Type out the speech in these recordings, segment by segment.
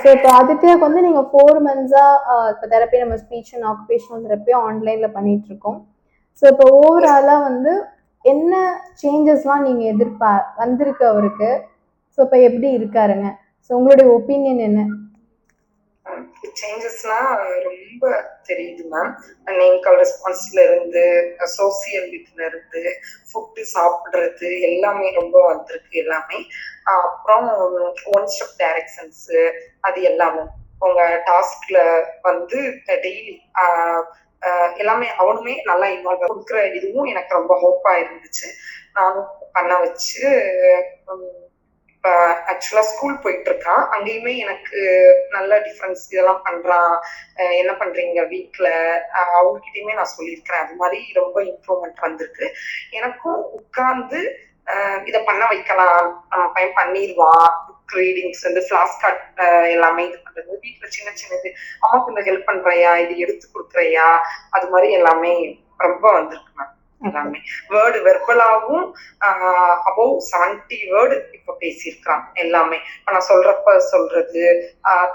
So இப்போ ஆதித்யாவுக்கு வந்து நீங்கள் 4 months இப்போ தெரப்பி நம்ம ஸ்பீச் அண்ட் ஆக்குபேஷனல் தெரப்பியும் ஆன்லைனில் பண்ணிட்டு இருக்கோம். ஸோ இப்போ ஓவராலாக வந்து என்ன சேஞ்சஸ்லாம் நீங்கள் வந்திருக்கு அவருக்கு? ஸோ இப்போ எப்படி இருக்காருங்க? ஸோ உங்களுடைய ஒப்பீனியன் என்ன? சேஞ்சஸ்லாம் ரொம்ப தெரியுது மேம். நேம் கால் ரெஸ்பான்ஸ்ல இருந்து, சோசியல் இதுல இருந்து, ஃபுட்டு சாப்பிடுறது எல்லாமே ரொம்ப வந்திருக்கு எல்லாமே. அப்புறம் ஒன் ஸ்டெப் டைரக்ஷன்ஸ் அது எல்லாமே உங்க டாஸ்க்ல வந்து டெய்லி எல்லாமே அவனுமே நல்லா இன்வால்வ் கொடுக்குற இதுவும் எனக்கு ரொம்ப ஹோப்பா இருந்துச்சு. நானும் பண்ண வச்சு இப்போ ஆக்சுவலா ஸ்கூல் போயிட்டு இருக்கான். அங்கேயுமே எனக்கு நல்ல டிஃபரன்ஸ் இதெல்லாம் பண்றான். என்ன பண்றீங்க வீட்டுல அவங்ககிட்டயுமே நான் சொல்லியிருக்கிறேன். அது மாதிரி ரொம்ப இம்ப்ரூவ்மெண்ட் வந்திருக்கு. எனக்கும் உட்கார்ந்து இதை பண்ண வைக்கலாம், பையன் பண்ணிடுவான். புக் ரீடிங்ஸ் வந்து ஃபிளாஷ் கார்ட் எல்லாமே இது பண்றது, வீட்டுல சின்ன சின்னது அம்மாக்கு இந்த ஹெல்ப் பண்றியா, இது எடுத்து கொடுக்குறியா, அது மாதிரி எல்லாமே ரொம்ப வந்திருக்கு மேம். எல்லாமே வேர்டு வெர்பலாவும் அபவ் 70 வேர்டு இப்ப பேசியிருக்கான். எல்லாமே இப்ப நான் சொல்றப்ப சொல்றது,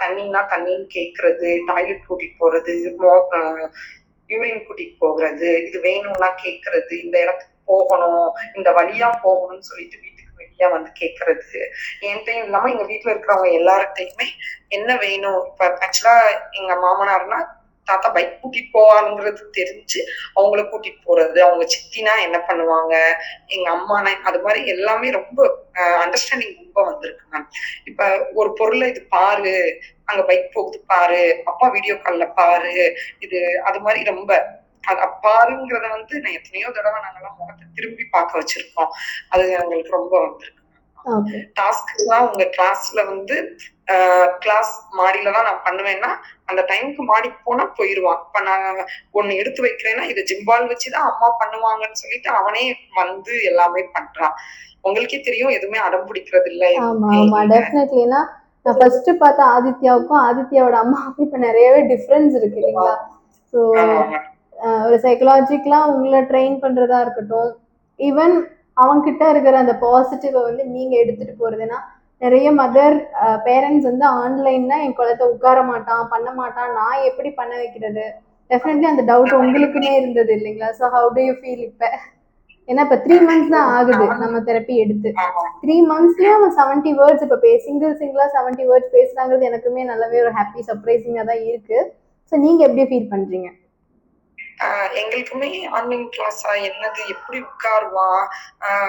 தண்ணின்னா தண்ணின்னு கேக்குறது, டாய்லெட் கூட்டிட்டு போறது, யூரின் கூட்டிட்டு போகிறது, இது வேணும்னா கேக்குறது, இந்த இடத்துக்கு போகணும், இந்த வழியா போகணும்னு சொல்லிட்டு வீட்டுக்கு வெளியா வந்து கேக்குறது. என்கிட்டயும் இல்லாம எங்க வீட்டுல இருக்கிறவங்க எல்லார்கிட்டையுமே என்ன வேணும். இப்ப ஆக்சுவலா எங்க மாமனார்னா தாத்தா பைக் கூட்டிட்டு போவாங்கிறது தெரிஞ்சு அவங்கள கூட்டிட்டு போறது, அவங்க சித்தினா என்ன பண்ணுவாங்க, எங்க அம்மானா அது மாதிரி எல்லாமே ரொம்ப அண்டர்ஸ்டாண்டிங் ரொம்ப வந்திருக்கு மேம். இப்ப ஒரு பொருளை இது பாரு, அங்க பைக் போகுது பாரு, அப்பா வீடியோ கால்ல பாரு, இது அது மாதிரி ரொம்ப பாருங்கிறத வந்து நான் எத்தனையோ தடவை நாங்கெல்லாம் முகத்தை திரும்பி பார்க்க வச்சிருக்கோம். அது எங்களுக்கு ரொம்ப வந்திருக்கு. டாஸ்க்லாம் உங்க கிளாஸ்ல வந்து கிளாஸ் மாடியில தான் நான் பண்ணுவேன்னா அந்த டைமுக்கு மாடி போனா போயிடுவான். இப்ப நான் ஒண்ணு எடுத்து வைக்கிறேன்னா இதை ஜிம்பால் வச்சுதான் அம்மா பண்ணுவாங்கன்னு சொல்லிட்டு அவனே வந்து எல்லாமே பண்றான். உங்களுக்கே தெரியும் எதுவுமே அடம் பிடிக்கிறது இல்ல. நான் ஃபர்ஸ்ட் பார்த்த ஆதித்யாவுக்கும் ஆதித்யாவோட அம்மாவுக்கும் இப்ப நிறையவே டிஃபரன்ஸ் இருக்கு இல்லைங்களா? ஸோ ஒரு சைக்கலாஜிக்கலா உங்களை ட்ரெயின் பண்றதா இருக்கட்டும், ஈவன் அவன்கிட்ட இருக்கிற அந்த பாசிட்டிவை வந்து நீங்க எடுத்துட்டு போறதுன்னா, நிறைய மதர் பேரண்ட்ஸ் வந்து ஆன்லைன்னா என் குழந்தை உட்கார மாட்டான், பண்ண மாட்டான், நான் எப்படி பண்ண வைக்கிறது, டெஃபினெட்லி அந்த டவுட் உங்களுக்குமே இருந்தது இல்லைங்களா? So how to you feel இப்ப? ஏன்னா இப்ப 3 months தான் ஆகுது நம்ம தெரப்பி எடுத்து. 3 monthsலயே அவன் 70 வேர்ட்ஸ் இப்ப சிங்கிளா 70 வேர்ட்ஸ் பேசுறாங்கிறது எனக்குமே நல்லாவே ஒரு ஹாப்பி சர்ப்ரைசிங்கா தான் இருக்கு. ஸோ நீங்க எப்படி ஃபீல் பண்றீங்க? எங்களுக்குமே ஆன்லைன் கிளாஸா என்னது, எப்படி உட்காருவான்,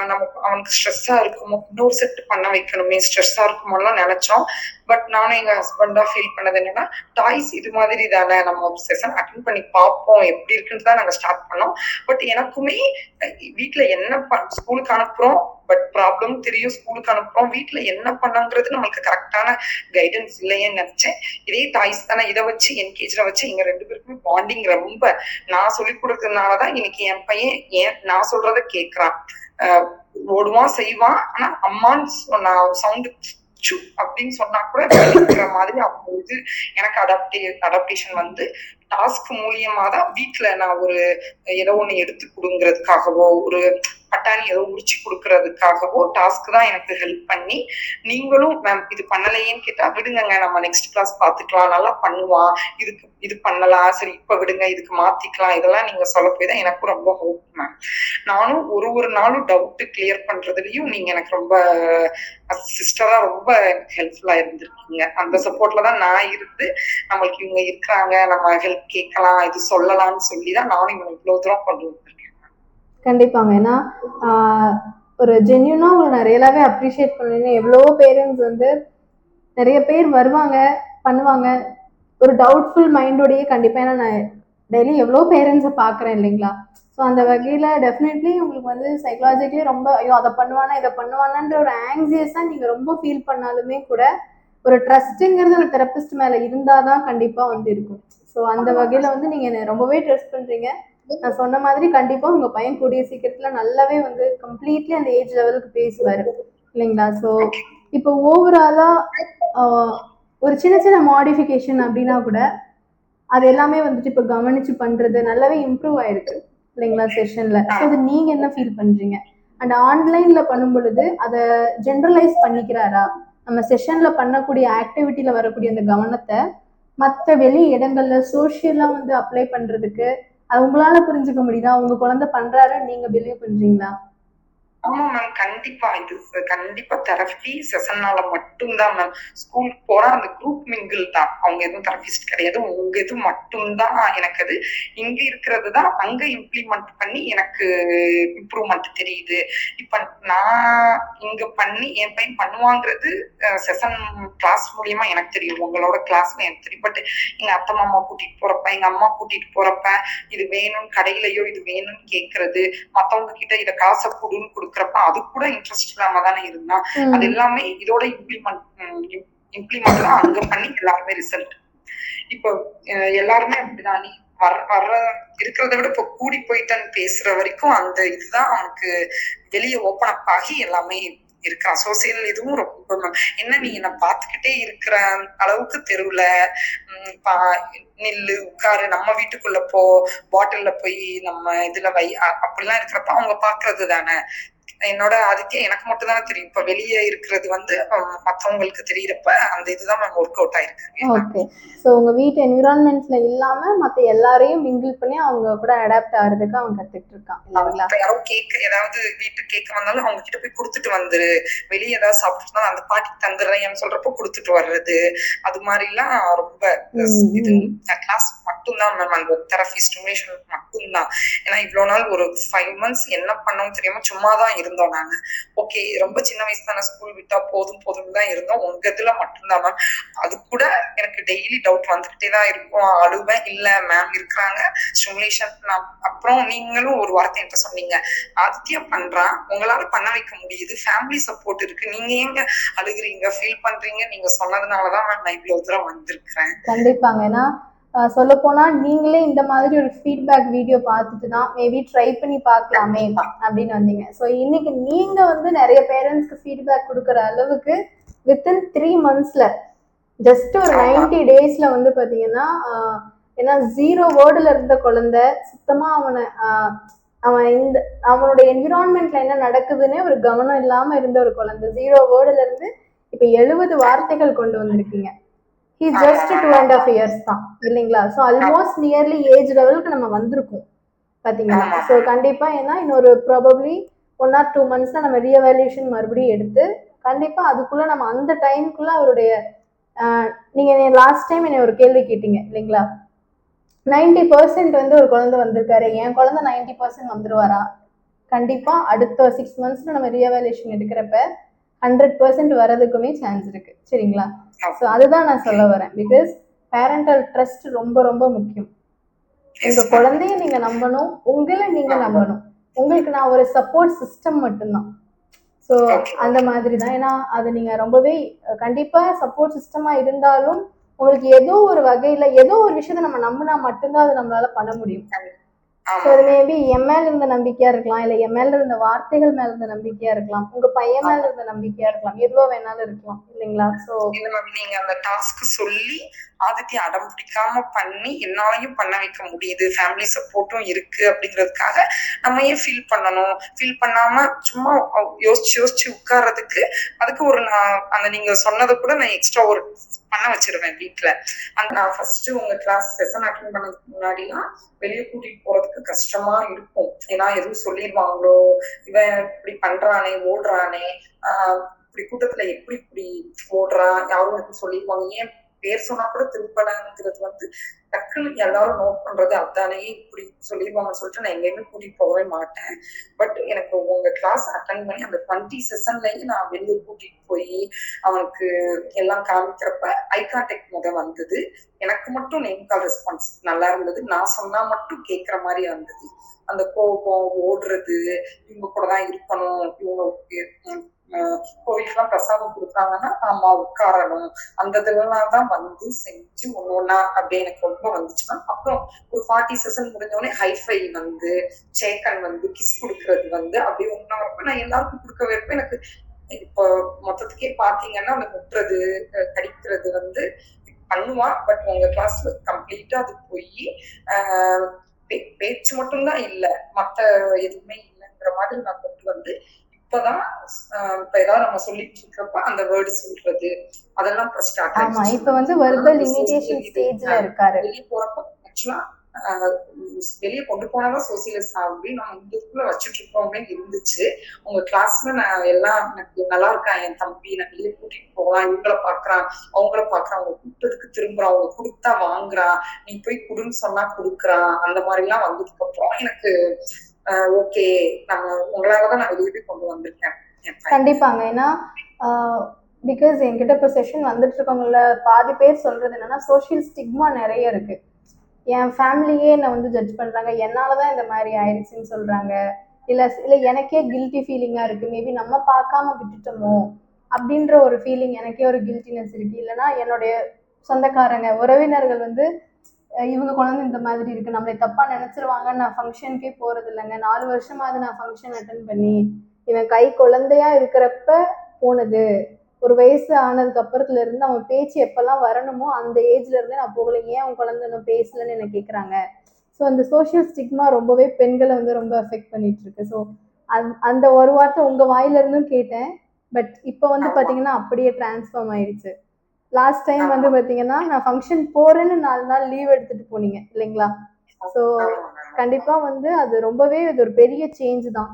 நம்ம அவனுக்கு ஸ்ட்ரெஸ்ஸா இருக்குமோ, இன்னொரு செட் பண்ண வைக்கணுமே, ஸ்ட்ரெஸ்ஸா இருக்குமோலாம் நினைச்சோம். பட் நானும் எங்க ஹஸ்பண்டா ஃபீல் பண்ணது என்னன்னா, டாய்ஸ் இது மாதிரி தானே, நம்ம ஒரு செஷன் அட்டென்ட் பண்ணி பார்ப்போம் எப்படி இருக்குன்னு தான் நாங்க ஸ்டார்ட் பண்ணோம். பட் எனக்குமே வீட்டுல என்ன ஸ்கூலுக்கு அனுப்புறோம், பட் ப்ராப்ளம் தெரியும், ஸ்கூலுக்கு அனுப்புறோம், வீட்டுல என்ன பண்ணங்கிறது நம்மளுக்கு கரெக்டான கைடன்ஸ் இல்லையேன்னு நினைச்சேன். இதே டாய்ஸ் தானே, இதை வச்சு என்கேஜ்ல வச்சு எங்க 2 பேருக்குமே பாண்டிங் ரொம்ப, நான் சொல்லிக் கொடுக்கறதுனாலதான் இன்னைக்கு என் பையன் நான் சொல்றத கேட்கறான். ஓடுவான் செய்வான். ஆனா அம்மான்னு நான் சவுண்டு அப்படின்னு சொன்னா கூட இருக்கிற மாதிரி அப்போது எனக்கு அடாப்டேஷன் வந்து டாஸ்க் மூலியமா தான் வீட்டுல நான் ஒரு ஏதோ ஒண்ணு எடுத்து கொடுங்கிறதுக்காகவோ, ஒரு பட்டாணி ஏதோ உரிச்சு கொடுக்கறதுக்காகவோ டாஸ்க் தான் எனக்கு ஹெல்ப் பண்ணி, நீங்களும் மேம் இது பண்ணலையேன்னு கேட்டா விடுங்க, நம்ம நெக்ஸ்ட் கிளாஸ் பாத்துக்கலாம், நல்லா பண்ணுவான், இதுக்கு இது பண்ணலாம், சரி இப்ப விடுங்க இதுக்கு மாத்திக்கலாம், இதெல்லாம் நீங்க சொல்ல போய் தான் எனக்கும் ரொம்ப ஹோப் மேம். நானும் ஒரு நாளும் டவுட் கிளியர் பண்றதுலயும் நீங்க எனக்கு ரொம்ப சிஸ்டரா ரொம்ப ஹெல்ப்ஃபுல்லா இருந்திருக்கீங்க. அந்த சப்போர்ட்ல தான் நான் இருந்து நம்மளுக்கு இவங்க இருக்கிறாங்க, நம்ம ஹெல்ப் கேட்கலாம், இது சொல்லலாம்னு சொல்லிதான் நானும் இவங்க இவ்வளவு தூரம் கொண்டு வந்திருக்கேன். கண்டிப்பாங்க. ஏன்னா ஒரு ஜென்யூனா உங்களை நான் ரியலாவே அப்ரிஷியேட் பண்ணுவேன். எவ்வளவோ பேரண்ட்ஸ் வந்து நிறைய பேர் வருவாங்க, பண்ணுவாங்க, ஒரு டவுட்ஃபுல் மைண்டோடையே கண்டிப்பா. ஏன்னா நான் டெய்லி எவ்வளோ பேரண்ட்ஸை பார்க்குறேன் இல்லைங்களா? ஸோ அந்த வகையில் டெஃபினெட்லி உங்களுக்கு வந்து சைக்கலாஜிக்கலி ரொம்ப ஐயோ அதை பண்ணுவானா இதை பண்ணுவானான்ற ஒரு ஆங்ஸியஸாக நீங்கள் ரொம்ப ஃபீல் பண்ணாலுமே கூட ஒரு ட்ரஸ்ட்டுங்கிறது அந்த தெரப்பிஸ்ட் மேலே இருந்தால் தான் கண்டிப்பாக வந்து இருக்கும். ஸோ அந்த வகையில் வந்து நீங்கள் ரொம்பவே ட்ரஸ்ட் பண்ணுறீங்க. நான் சொன்ன மாதிரி கண்டிப்பாக உங்கள் பையன் கூடிய சீக்கிரத்தில் நல்லாவே வந்து கம்ப்ளீட்லி அந்த ஏஜ் லெவலுக்கு பேசுவார் இல்லைங்களா? ஸோ இப்போ ஓவராலாக ஒரு சின்ன சின்ன மாடிஃபிகேஷன் அப்படின்னா கூட அது எல்லாமே வந்துட்டு இப்போ கவனிச்சு பண்றது நல்லாவே இம்ப்ரூவ் ஆயிருக்கு இல்லைங்களா செஷன்ல? ஸோ அது நீங்க என்ன ஃபீல் பண்றீங்க? அண்ட் ஆன்லைன்ல பண்ணும் பொழுது அதை ஜென்ரலைஸ் பண்ணிக்கிறாரா? நம்ம செஷன்ல பண்ணக்கூடிய ஆக்டிவிட்டியில வரக்கூடிய அந்த கவனத்தை மற்ற வெளி இடங்கள்ல சோஷியலா வந்து அப்ளை பண்றதுக்கு அது உங்களால புரிஞ்சுக்க முடியுதா? உங்க குழந்தை பண்றாருன்னு நீங்க பிலீவ் பண்றீங்களா? ஆமா மேம். கண்டிப்பா. இது கண்டிப்பா தெரபி செஷன்னால மட்டும் தான் மேம். ஸ்கூலுக்கு போறா அந்த குரூப் மிங்கிள் தான். அவங்க எதுவும் தெரபிஸ்ட் கிடையாது. உங்க இது மட்டும் தான் எனக்கு அது. இங்க இருக்கிறது தான் அங்க இம்ப்ளிமெண்ட் பண்ணி எனக்கு இம்ப்ரூவ்மெண்ட் தெரியுது. இப்ப நான் இங்க பண்ணி என் பையன் பண்ணுவாங்கிறது செஷன் கிளாஸ் மூலியமா எனக்கு தெரியும். உங்களோட கிளாஸ்ல எனக்கு தெரியும். பட் எங்க அத்தை மாமா கூட்டிட்டு போறப்ப, எங்க அம்மா கூட்டிட்டு போறப்ப, இது வேணும்னு கடையிலயோ இது வேணும்னு கேட்கறது, மத்தவங்க கிட்ட இத காசை கொடுன்னு கொடுக்குறப்ப அது கூட இன்ட்ரெஸ்ட் இல்லாம தானே இருந்தா. அது எல்லாமே இதோட இம்ப்ளிமெண்ட் தான் அங்க பண்ணி எல்லாருமே ரிசல்ட். இப்போ எல்லாருமே அப்படிதான். நீ வர்ற இருக்கிறத விட இப்போ கூடி போயிட்டான்னு பேசுற வரைக்கும் அந்த இதுதான் அவனுக்கு வெளியே ஓப்பன் அப் ஆகி எல்லாமே இருக்கான். சோசியல் இதுவும் ரொம்ப என்ன நீ என்ன பார்த்துக்கிட்டே இருக்கிற அளவுக்கு தெருவுல நில்லு உட்காரு, நம்ம வீட்டுக்குள்ள போ, பாட்டில்ல போய் நம்ம இதுல வை, அப்படிலாம் இருக்கிறப்ப அவங்க பாக்குறது தானே. என்னோட அதுக்கே எனக்கு மட்டும் தானே தெரியும். இப்ப வெளியே இருக்கிறது வந்து மத்தவங்களுக்கு தெரியறப்ப அந்த இதுதான் மேம் ஒர்க் அவுட் ஆயிருக்கு. ஓகே. ஸோ உங்க வீட்டு என்விரான்மெண்ட்ஸ்ல இல்லாம மத்த எல்லாரையும் மிங்கிள் பண்ணி அவங்க கூட அடாப்ட் ஆகிறதுக்கு அவன் கத்துட்டு இருக்கான் இல்லைங்களா? யாரோ கேட்க ஏதாவது வீட்டுக்கு கேட்க வந்தாலும் அவங்க கிட்ட போய் கொடுத்துட்டு வந்துரு, வெளியே ஏதாவது சாப்பிட்டு அந்த பாட்டிக்கு தந்துடுறேன்னு சொல்றப்போ கொடுத்துட்டு வர்றது, அது மாதிரி எல்லாம் ரொம்ப இது கிளாஸ் மட்டும்தான் மேம். அந்த தெரபி ஸ்டிமுலேஷன் மட்டும்தான். ஏன்னா இவ்வளவு நாள் ஒரு 5 months என்ன பண்ணவும் தெரியாம சும்மாதான் இருந்தோம் நாங்க. ஓகே ரொம்ப சின்ன வயசு தானே, ஸ்கூல் விட்டா போதும் போதும் தான் இருந்தோம். உங்க இதுல மட்டும்தான் மேம். அது கூட எனக்கு டெய்லி டவுட் வந்துகிட்டே தான் இருக்கும். அழுவேன், இல்ல மேம் இருக்கிறாங்க ஸ்டிமுலேஷன். அப்புறம் நீங்களும் ஒரு வார்த்தை என்கிட்ட சொன்னீங்க, ஆதித்யா பண்றான், உங்களால பண்ண வைக்க முடியுது, ஃபேமிலி சப்போர்ட் இருக்கு, நீங்க ஏங்க அழுகுறீங்க ஃபீல் பண்றீங்க, நீங்க சொன்னதுனாலதான் மேம் நான் இவ்வளவு தூரம் வந்திருக்கிறேன். கண்டிப்பாங்க. ஏன்னா சொல்ல போனா நீங்களே இந்த மாதிரி ஒரு ஃபீட்பேக் வீடியோ பார்த்துட்டு தான் மேபி ட்ரை பண்ணி பார்க்கலாமே அப்படின்னு வந்தீங்க. ஸோ இன்னைக்கு நீங்க வந்து நிறைய பேரண்ட்ஸ்க்கு ஃபீட்பேக் கொடுக்குற அளவுக்கு வித்தின் 3 monthsல ஜஸ்ட் ஒரு 90 daysல வந்து பாத்தீங்கன்னா ஏன்னா 0 வேர்டுல இருந்த குழந்தை சுத்தமா அவன் அவனோட என்விரான்மெண்ட்ல என்ன நடக்குதுன்னே ஒரு கவனம் இல்லாம இருந்த ஒரு குழந்தை 0 வேர்டுல இருந்து இப்ப 70 வார்த்தைகள் கொண்டு வந்திருக்கீங்க. ஹீஸ் ஜஸ்ட் 2.5 years தான் இல்லைங்களா? ஸோ ஆல்மோஸ்ட் நியர்லி ஏஜ் லெவலுக்கு நம்ம வந்திருக்கோம் பாத்தீங்களா? ஸோ கண்டிப்பா ஏன்னா இன்னொரு ப்ராபப்ளி 1 or 2 monthsல நம்ம ரீஎவாலுவேஷன் மறுபடியும் எடுத்து கண்டிப்பா அதுக்குள்ள நம்ம அந்த டைமுக்குள்ள அவருடைய நீங்க லாஸ்ட் டைம் என்ன ஒரு கேள்வி கேட்டீங்க இல்லைங்களா? 90% வந்து ஒரு குழந்தை வந்திருக்காரு, என் குழந்தை 90% வந்துருவாரா? கண்டிப்பா அடுத்த 6 monthsல நம்ம ரீஎவாலுவேஷன் எடுக்கிறப்ப 100% வரதுக்குமே சான்ஸ் இருக்கு சரிங்களா? ஸோ அதுதான் நான் சொல்ல வரேன். பிகாஸ் பேரண்டல் ட்ரஸ்ட் ரொம்ப ரொம்ப முக்கியம். உங்க குழந்தைய நீங்க நம்பணும், உங்களை நீங்க நம்பணும். உங்களுக்கு நான் ஒரு சப்போர்ட் சிஸ்டம் மட்டும்தான். ஸோ அந்த மாதிரி தான். ஏன்னா அது நீங்க ரொம்பவே கண்டிப்பா சப்போர்ட் சிஸ்டமா இருந்தாலும் உங்களுக்கு ஏதோ ஒரு வகையில ஏதோ ஒரு விஷயத்த நம்ம நம்பினா மட்டும்தான் அது நம்மளால பண்ண முடியும். ஸோ அது மேபி என் மேல இருந்த நம்பிக்கையா இருக்கலாம், இல்ல என் மேல இருந்த வார்த்தைகள் மேல இருந்த நம்பிக்கையா இருக்கலாம், உங்க பையன் மேல இருந்த நம்பிக்கையா இருக்கலாம், எதுவோ வேணாலும் இருக்கலாம் இல்லைங்களா? ஸோ நீங்க அந்த டாஸ்க் சொல்லி ஆதித்யா அடம் பிடிக்காம பண்ணி என்னாலையும் பண்ண வைக்க முடியுது, ஃபேமிலி சப்போர்ட்டும் இருக்கு அப்படிங்கிறதுக்காக நம்ம ஏன் ஃபீல் பண்ணணும்? ஃபீல் பண்ணாம சும்மா யோசிச்சு உட்கார்றதுக்கு அதுக்கு ஒரு அந்த நீங்க சொன்னதை கூட நான் எக்ஸ்ட்ரா ஒரு பண்ண வச்சிருவேன் வீட்டுல. அந்த நான் ஃபர்ஸ்ட் உங்க கிளாஸ் செஷன் அட்டெண்ட் பண்ணதுக்கு முன்னாடிலாம் வெளியே கூட்டிட்டு போறதுக்கு கஷ்டமா இருக்கும். ஏன்னா எதுவும் சொல்லிடுவாங்களோ, இவன் இப்படி பண்றானே ஓடுறானே, இப்படி கூட்டத்துல எப்படி இப்படி ஓடுறான், யாரும் எனக்கு சொல்லிடுவாங்க, ஏன் பேர் சொன்னா கூட திருப்பலங்கிறது வந்து டக்குன்னு எல்லாரும் நோட் பண்றது அதானே, இப்படி சொல்லிடுவாங்கன்னு சொல்லிட்டு நான் எங்கேயுமே கூட்டிட்டு போகவே மாட்டேன். பட் எனக்கு உங்க கிளாஸ் அட்டன் பண்ணி அந்த 20 செஷன்லயே நான் வெளியே கூட்டிட்டு போய் அவனுக்கு எல்லாம் காமிக்கிறப்ப ஐ கான்டாக்ட் முத வந்தது. எனக்கு மட்டும் நேம் கால் ரெஸ்பான்ஸ் நல்லா இருந்தது. நான் சொன்னா மட்டும் கேட்கிற மாதிரி இருந்தது. அந்த கோபம் ஓடுறது, இவங்க கூட தான் இருக்கணும், இவங்க கோவிலுக்குலாம் பிரசாதம் கொடுக்குறாங்கன்னா ஆமா உட்காரணும், அந்த இதெல்லாம் தான் வந்து செஞ்சு ஒன்னொன்னா அப்படியே எனக்கு ரொம்ப வந்துச்சுன்னா. அப்புறம் ஒரு 40 செஷன் முடிஞ்சோடனே ஹைஃபை வந்து சேக்கன் வந்து கிஸ் கொடுக்கறது வந்து அப்படியே ஒன்னா நான் எல்லாருக்கும் கொடுக்க வைப்பேன். எனக்கு இப்போ மொத்தத்துக்கே பாத்தீங்கன்னா அந்த முட்டுறது கடிக்கிறது வந்து பண்ணுவான். பட் உங்க கிளாஸ்ல கம்ப்ளீட்டா அது போய் பேச்சு மட்டும்தான் இல்ல, மத்த எதுவுமே இல்லைங்கிற மாதிரி நான் கொண்டு வந்து இப்பதான் இப்ப ஏதாவது நம்ம சொல்லிட்டு இருக்கிறப்ப அந்த வேர்டு சொல்றது அதெல்லாம் இப்ப ஸ்டார்ட் ஆமா ஆயிடுச்சு. இப்ப வந்து அதெல்லாம் வெர்பல் இப்ப இமிடேஷன் சோசியல் இது ஸ்டேஜ்ல இருக்காரு. வெளியே போறப்ப ஆக்சுவலா வெளியே கொண்டு போனாதான் சோசியலிஸ்ட் அப்படின்னு நம்ம இதுக்குள்ள வச்சுட்டு இருக்கோம் அப்படின்னு இருந்துச்சு. உங்க கிளாஸ்ல நான் எல்லாம் எனக்கு நல்லா இருக்கான் என் தம்பி, நான் வெளியே கூட்டிட்டு போகலாம், இவங்கள பாக்குறான் அவங்கள பாக்குறான், அவங்க கூப்பிட்டதுக்கு திரும்புறான், அவங்க கொடுத்தா வாங்குறான், நீ போய் குடுன்னு சொன்னா கொடுக்குறான், அந்த மாதிரி எல்லாம் வந்ததுக்கு அப்புறம் எனக்கு ஓகே நம்ம உங்களாலதான் நான் வெளியே கொண்டு வந்திருக்கேன். கண்டிப்பாங்க. ஏன்னா பிகாஸ் என்கிட்ட இப்போ செஷன் வந்துட்டு இருக்கவங்கள பாதி பேர் சொல்றது என்னன்னா சோஷியல் ஸ்டிக்மா நிறைய இருக்கு. என் ஃபேமிலியே என்னை வந்து ஜட்ஜ் பண்றாங்க, என்னாலதான் இந்த மாதிரி ஆயிடுச்சுன்னு சொல்றாங்க, இல்ல எனக்கே கில்ட்டி ஃபீலிங்கா இருக்கு, மேபி நம்ம பார்க்காம விட்டுட்டோமோ அப்படின்ற ஒரு ஃபீலிங், எனக்கே ஒரு கில்ட்டினஸ் இருக்கு. இல்லைன்னா என்னுடைய சொந்தக்காரங்க உறவினர்கள் வந்து இவங்க குழந்தை இந்த மாதிரி இருக்கு, நம்மளை தப்பா நினைச்சிருவாங்கன்னு நான் ஃபங்க்ஷனுக்கே போறது இல்லைங்க. 4 வருஷமாவது நான் ஃபங்க்ஷன் அட்டன் பண்ணி இவன் கை குழந்தையா இருக்கிறப்ப போனது, ஒரு வயசு ஆனதுக்கு அப்புறத்துல இருந்து அவன் பேச்சு எப்பெல்லாம் வரணுமோ அந்த ஏஜ்ல இருந்தே நான் போகல, ஏன் அவன் குழந்தை இன்னும் பேசலன்னு என்ன கேட்குறாங்க. ஸோ அந்த சோஷியல் ஸ்டிக்மா ரொம்பவே பெண்களை வந்து ரொம்ப அஃபெக்ட் பண்ணிட்டு இருக்கு. ஸோ அந்த ஒரு வார்த்தை உங்க வாயில இருந்தும் கேட்டேன். பட் இப்போ வந்து பாத்தீங்கன்னா அப்படியே டிரான்ஸ்ஃபார்ம் ஆயிடுச்சு. லாஸ்ட் டைம் வந்து பாத்தீங்கன்னா நான் ஃபங்க்ஷன் போறேன்னு 4 நாள் லீவ் எடுத்துட்டு போனீங்க இல்லைங்களா? ஸோ கண்டிப்பா வந்து அது ரொம்பவே இது ஒரு பெரிய சேஞ்ச் தான்.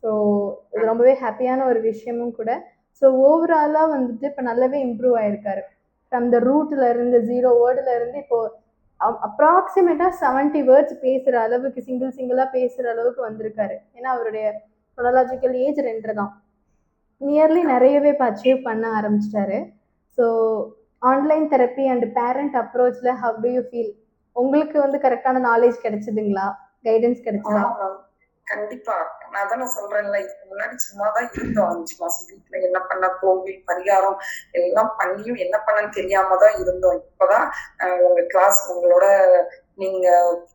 ஸோ இது ரொம்பவே ஹாப்பியான ஒரு விஷயமும் கூட. ஸோ ஓவராலாக வந்துட்டு இப்போ நல்லாவே இம்ப்ரூவ் ஆயிருக்காரு. ஃப்ரம் த ரூட்ல இருந்து 0 வேர்டுல இருந்து இப்போ அப்ராக்சிமேட்டா 70 வேர்ட்ஸ் பேசுற அளவுக்கு சிங்கிளா பேசுற அளவுக்கு வந்திருக்காரு. ஏன்னா அவருடைய க்ரோனாலாஜிக்கல் ஏஜ் 2 தான். நியர்லி நிறையவே இப்போ அச்சீவ் பண்ண ஆரம்பிச்சிட்டாரு. So online therapy and parent அப்ரோச்ல ஹவ் டு யூ ஃபீல்? உங்களுக்கு வந்து கரெக்டான நாலேஜ் கிடைச்சதுங்களா, கைடன்ஸ் கிடைச்சதா? கண்டிப்பா. நான் தானே சொல்றேன்ல, இதுக்கு முன்னாடி சும்மாதான் இருந்தோம் 5 மாசம் வீட்டுல. என்ன பண்ண, கோவில் பரிகாரம் எல்லாம் பண்ணியும் என்ன பண்ணன்னு தெரியாம தான் இருந்தோம். இப்பதான் உங்க கிளாஸ் உங்களோட நீங்க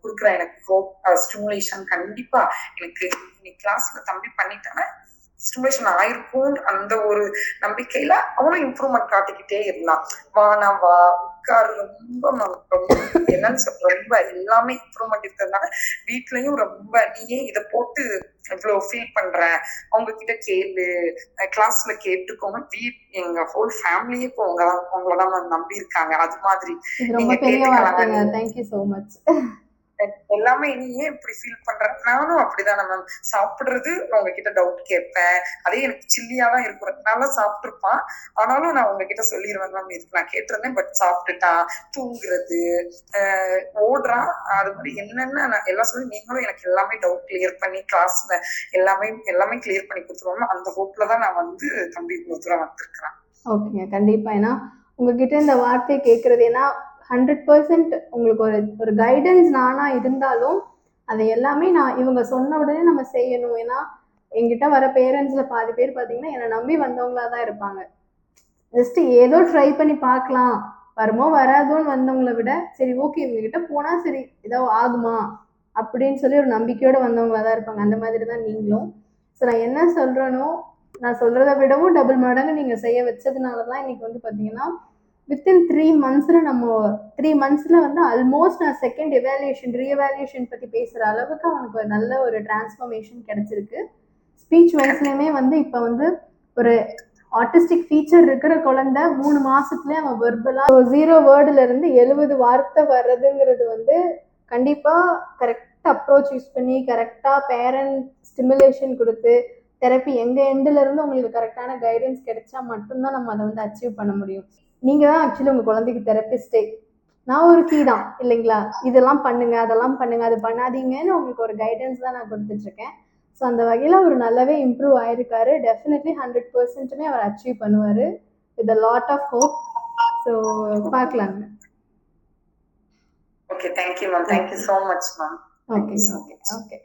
கொடுக்குற எனக்கு ஹோப் ஸ்டிமுலேஷன் கண்டிப்பா எனக்கு இன்னைக்கு கிளாஸ்ல தம்பி பண்ணிட்டானே ஸ்டிமுலேஷன் ஆயிருக்கும் அந்த ஒரு நம்பிக்கையில அவனும் இம்ப்ரூவ்மெண்ட் காட்டிக்கிட்டே இருந்தான். வானா வா உட்காரு, ரொம்ப என்னன்னு சொல்ற ரொம்ப எல்லாமே இம்ப்ரூவ்மெண்ட் இருக்கிறதுனால வீட்லயும் ரொம்ப நீயே இதை போட்டு இவ்வளவு ஃபீல் பண்ற, அவங்க கிட்ட கேளு, கிளாஸ்ல கேட்டுக்கோங்க. எங்க ஹோல் ஃபேமிலியே இப்போ உங்களதான் நம்பி இருக்காங்க. அது மாதிரி நீங்க கேட்டுக்கலாம். Thank you so much. எல்லாமே நீ ஏன் இப்படி ஃபீல் பண்ற, நானும் அப்படிதான். நம்ம சாப்பிடுறது உங்ககிட்ட டவுட் கேட்பேன், அதே எனக்கு சில்லியா தான் இருக்கும். நல்லா சாப்பிட்டுருப்பான், ஆனாலும் நான் உங்ககிட்ட சொல்லிடுவேன் மேம் இதுக்கு நான் கேட்டிருந்தேன் பட் சாப்பிட்டுட்டான், தூங்குறது, ஓடுறான், அது மாதிரி என்னென்ன நான் எல்லாம் சொல்லி நீங்களும் எனக்கு எல்லாமே டவுட் கிளியர் பண்ணி கிளாஸ்ல எல்லாமே கிளியர் பண்ணி கொடுத்துருவோம். அந்த ஹோப்ல தான் நான் வந்து தம்பி இவ்வளவு தூரம் வந்திருக்கிறேன். ஓகேங்க, கண்டிப்பா. ஏன்னா உங்ககிட்ட இந்த வார்த்தையை கேட்கறது, ஏன்னா 100% உங்களுக்கு ஒரு கைடன்ஸ் நானா இருந்தாலும் அதை எல்லாமே நான் இவங்க சொன்ன உடனே நம்ம செய்யணும். ஏன்னா என்கிட்ட வர பேரண்ட்ஸ்ல பாதி பேர் பாத்தீங்கன்னா என்னை நம்பி வந்தவங்களா தான் இருப்பாங்க. ஜஸ்ட் ஏதோ ட்ரை பண்ணி பார்க்கலாம், வருமோ வராதோன்னு வந்தவங்களை விட சரி ஓகே இவங்க கிட்ட போனா சரி ஏதோ ஆகுமா அப்படின்னு சொல்லி ஒரு நம்பிக்கையோட வந்தவங்களா தான் இருப்பாங்க. அந்த மாதிரி தான் நீங்களும். ஸோ நான் என்ன சொல்றேனோ, நான் சொல்றதை விடவும் டபுள் மடங்கு நீங்க செய்ய வச்சதுனால தான் இன்னைக்கு வந்து பாத்தீங்கன்னா வித்தின் 3 மந்த்ஸ்ல நம்ம 3 மந்த்ஸ்ல வந்து ஆல்மோஸ்ட் நான் செகண்ட் ரீஎவாலுவேஷன் பத்தி பேசுற அளவுக்கு அவனுக்கு ஒரு நல்ல ஒரு டிரான்ஸ்ஃபர்மேஷன் கிடைச்சிருக்கு. ஸ்பீச் வைஸ்லயுமே வந்து இப்போ வந்து ஒரு ஆர்டிஸ்டிக் ஃபீச்சர் இருக்கிற குழந்தை 3 மாசத்துலயே அவன் வெர்பலா 0 வேர்டுல இருந்து 70 வார்த்தை வர்றதுங்கிறது வந்து கண்டிப்பா கரெக்ட் அப்ரோச் யூஸ் பண்ணி கரெக்டா பேரண்ட் ஸ்டிமுலேஷன் கொடுத்து தெரப்பி எங்க எண்ட்ல இருந்து உங்களுக்கு கரெக்டான கைடன்ஸ் கிடைச்சா மட்டும்தான் நம்ம அதை வந்து அச்சீவ் பண்ண முடியும். நீங்க தான் ஆக்சுவலி உங்க குழந்தைக்கு தெரப்பிஸ்டே. நான் ஒரு கீ தான் இல்லைங்களா, இதெல்லாம் பண்ணுங்க அதெல்லாம் பண்ணுங்க அது பண்ணாதீங்கன்னு உங்களுக்கு ஒரு கைடன்ஸ் தான் நான் கொடுத்துட்டு இருக்கேன். ஸோ அந்த வகையில் அவர் நல்லாவே இம்ப்ரூவ் ஆயிருக்காரு. டெஃபினெட்லி 100%மே அவர் அச்சீவ் பண்ணுவார் with a lot of hope. So பார்க்கலாங்க. Okay, thank you ma'am, thank you so much ma'am. Okay okay okay.